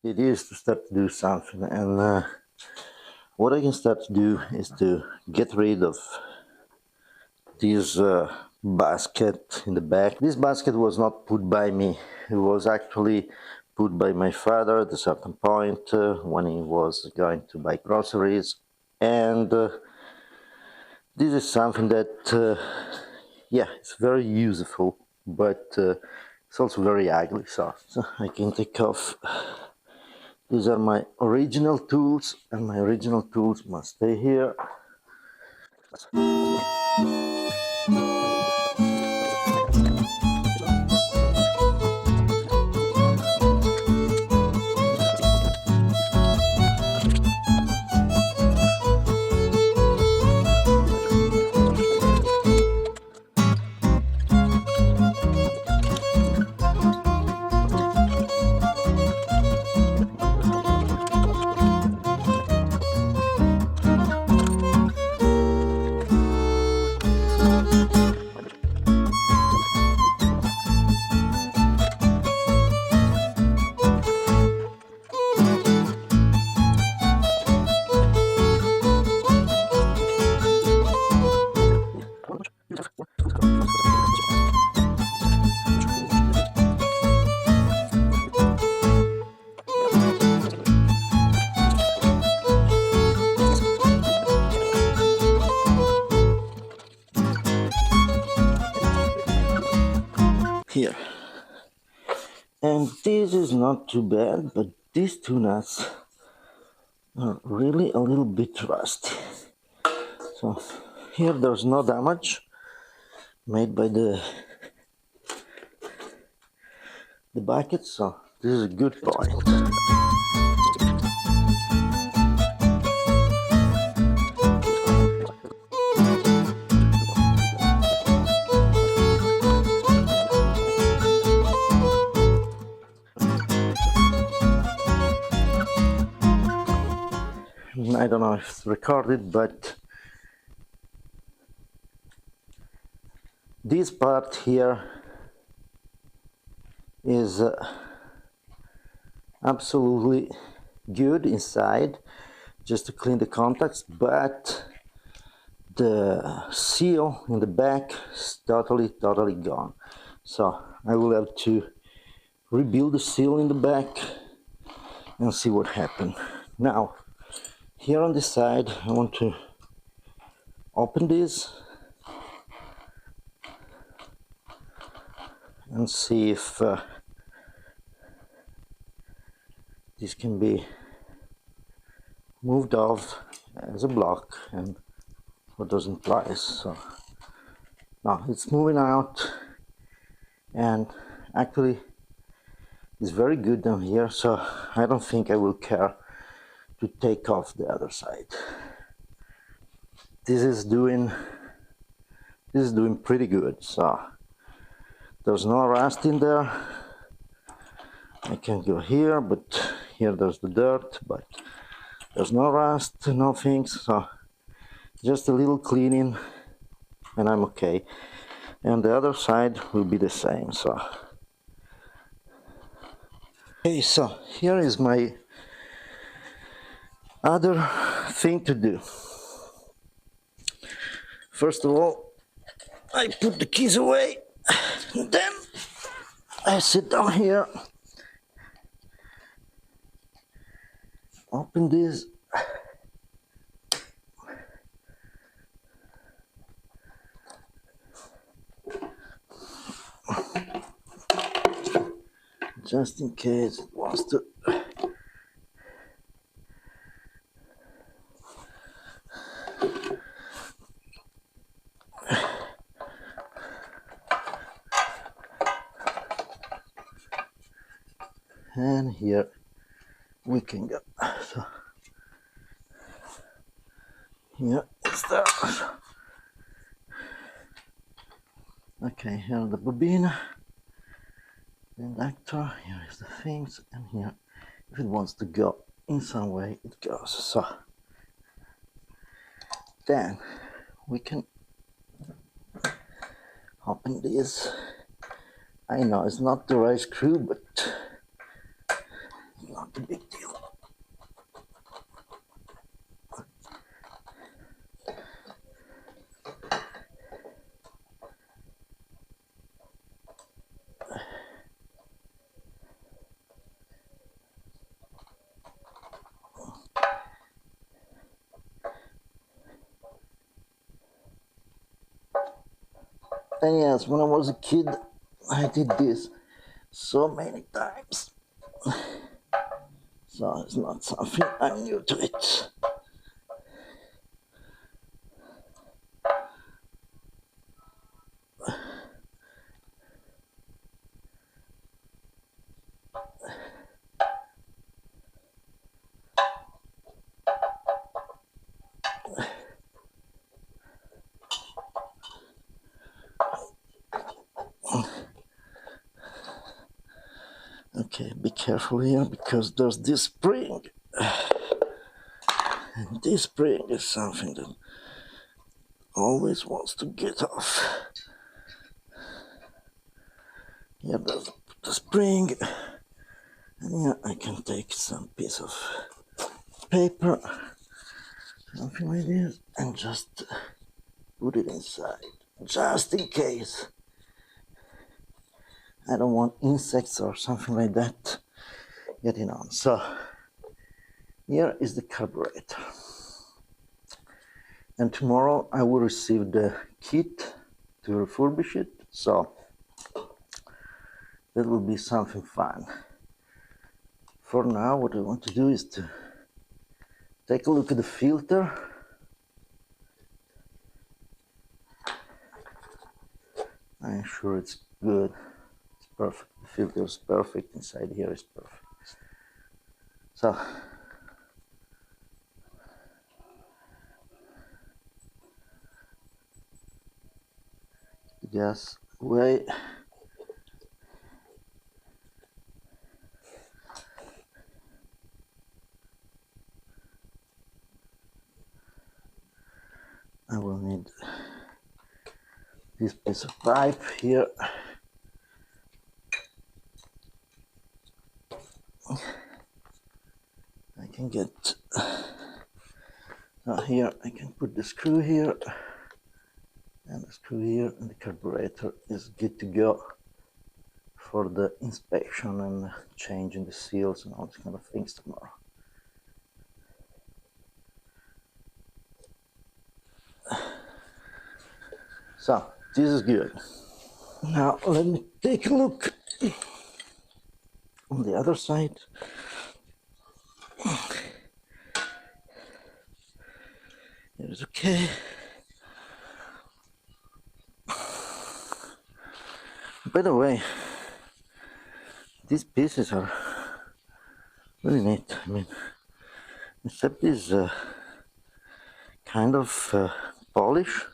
it is to start to do something, and what I can start to do is to get rid of this basket in the back. This basket was not put by me, it was actually put by my father at a certain point when he was going to buy groceries, and this is something that yeah, it's very useful, but it's also very ugly, so I can take off. These are my original tools, and my original tools must stay here. Here, and this is not too bad, but these two nuts are really a little bit rusty. So here there's no damage made by the bucket, so this is a good point. I don't know if it's recorded, but this part here is absolutely good inside, just to clean the contacts, but the seal in the back is totally gone. So I will have to rebuild the seal in the back and see what happened. Now, here on this side, I want to open this and see if this can be moved off as a block and what doesn't fly. So now it's moving out, and actually it's very good down here, so I don't think I will care to take off the other side. This is doing pretty good, so there's no rust in there. I can go here, but here there's the dirt, but there's no rust, no things, so just a little cleaning and I'm okay. And the other side will be the same. So okay, so here is my other thing to do. First of all, I put the keys away, and then I sit down here, open this, just in case it wants to. And here we can go. So here it's there. Okay, here the bobina, the inductor, here is the things, and here if it wants to go in some way it goes. So then we can open this. I know it's not the right screw, but not a big deal. And yes, when I was a kid, I did this so many times. So it's not something I'm new to it. Okay, be careful here because there's this spring. And this spring is something that always wants to get off. Here there's the spring. And here I can take some piece of paper, something like this, and just put it inside, just in case. I don't want insects or something like that getting on. So here is the carburetor. And tomorrow I will receive the kit to refurbish it. So that will be something fun. For now, what I want to do is to take a look at the filter. I'm sure it's good. It's perfect. The filter is perfect. Inside here is perfect. So the gas away. I will need this piece of pipe here. I can get here. I can put the screw here and the screw here, and the carburetor is good to go for the inspection and changing the seals and all these kind of things tomorrow. So this is good. Now let me take a look on the other side. It is okay. By the way, these pieces are really neat. I mean, except this kind of polish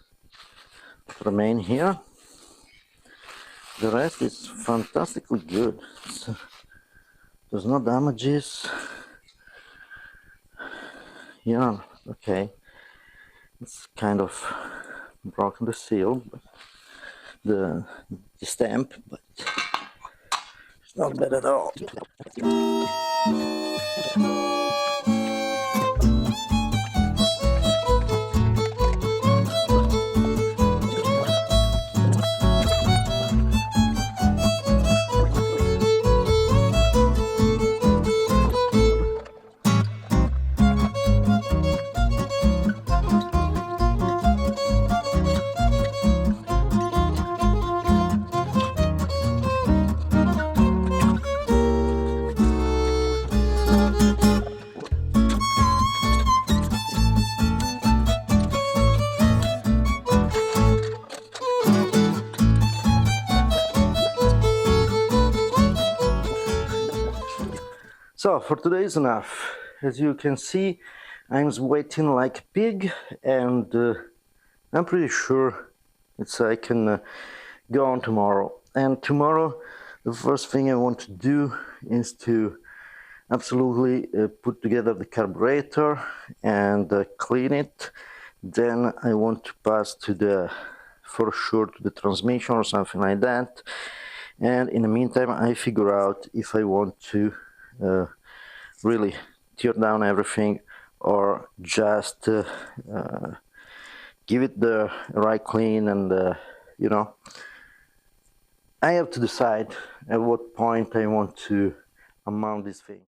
remain here. The rest is fantastically good. There's no damages. Yeah, okay. It's kind of broken the seal, but the stamp, but it's not bad at all. So for today is enough. As you can see, I'm sweating like a pig, and I'm pretty sure I can go on tomorrow. And tomorrow, the first thing I want to do is to absolutely put together the carburetor and clean it. Then I want to pass for sure to the transmission or something like that. And in the meantime, I figure out if I want to really tear down everything, or just give it the right clean, and you know, I have to decide at what point I want to mount this thing.